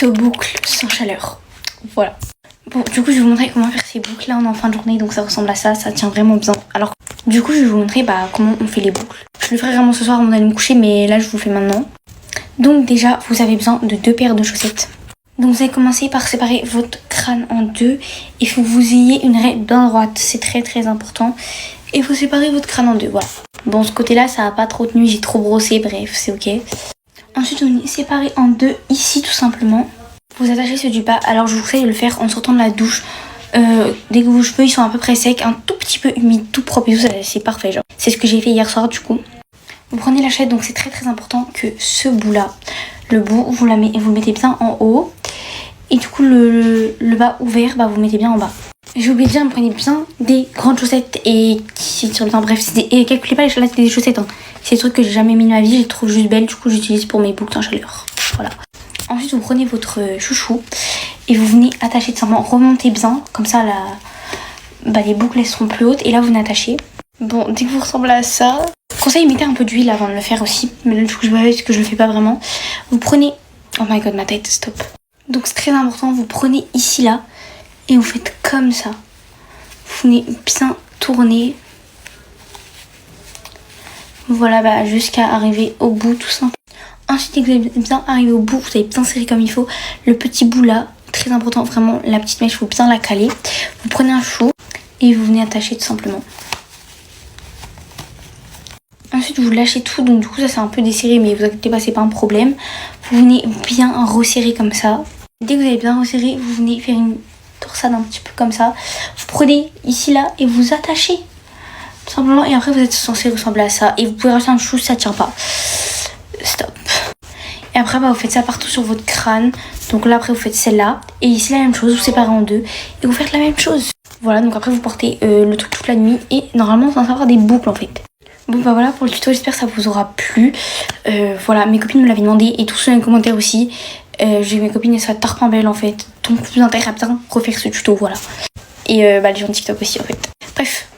tuto boucle sans chaleur. Voilà. Bon, du coup, je vais vous montrer comment faire ces boucles. Là, on est en fin de journée, donc ça ressemble à ça. Ça tient vraiment bien. Alors, du coup, je vais vous montrer comment on fait les boucles. Je le ferai vraiment ce soir avant d'aller me coucher, mais là, je vous le fais maintenant. Donc, déjà, vous avez besoin de 2 paires de chaussettes. Donc, vous allez commencer par séparer votre crâne en 2. Il faut que vous ayez une raie bien droite. C'est très, très important. Et il faut séparer votre crâne en 2. Voilà. Bon, ce côté-là, ça n'a pas trop tenu. J'ai trop brossé. Bref, c'est ok. Ensuite, on est séparé en 2 ici, tout simplement. Vous attachez ceux du bas. Alors je vous conseille de le faire en sortant de la douche. Dès que vos cheveux ils sont à peu près secs, un tout petit peu humides, tout propre et tout, c'est parfait. Genre. C'est ce que j'ai fait hier soir du coup. Vous prenez la chaîne, donc c'est très très important que ce bout là, le bout, vous le mettez bien en haut. Et du coup le bas ouvert, bah, vous le mettez bien en bas. J'ai oublié de dire, vous prenez bien des grandes chaussettes et bref, et calculez pas les chaussettes. Hein. C'est des trucs que j'ai jamais mis de ma vie, je les trouve juste belles, du coup j'utilise pour mes boucles en chaleur. Voilà. Ensuite, vous prenez votre chouchou et vous venez attacher tout simplement, remonter bien, comme ça les boucles elles seront plus hautes et là vous venez attacher. Bon, dès que vous ressemblez à ça, conseil, mettez un peu d'huile avant de le faire aussi, mais là du coup je vois parce que je le fais pas vraiment. Vous prenez, oh my god ma tête, stop. Donc c'est très important, vous prenez ici là et vous faites comme ça. Vous venez bien tourner. Voilà, jusqu'à arriver au bout tout simplement. Ensuite, dès que vous avez bien arrivé au bout, vous avez bien serré comme il faut. Le petit bout là, très important, vraiment, la petite mèche, il faut bien la caler. Vous prenez un chou et vous venez attacher tout simplement. Ensuite, vous lâchez tout. Donc du coup, ça c'est un peu desserré, mais vous inquiétez pas, c'est pas un problème. Vous venez bien resserrer comme ça. Dès que vous avez bien resserré, vous venez faire une torsade un petit peu comme ça. Vous prenez ici là et vous attachez. Tout simplement. Et après, vous êtes censé ressembler à ça. Et vous pouvez rajouter un chou si ça tient pas. Stop. Et après vous faites ça partout sur votre crâne. Donc là après vous faites celle-là. Et ici la même chose, vous séparez en 2. Et vous faites la même chose. Voilà, donc après vous portez le truc toute la nuit. Et normalement vous censez avoir des boucles en fait. Bon bah voilà pour le tuto, j'espère que ça vous aura plu. Voilà, mes copines me l'avaient demandé. Et tous ceux dans les commentaires aussi. J'ai mes copines, elles sont tarpin belles en fait. Donc vous intéresse à bien refaire ce tuto, voilà. Et les gens de TikTok aussi en fait. Bref.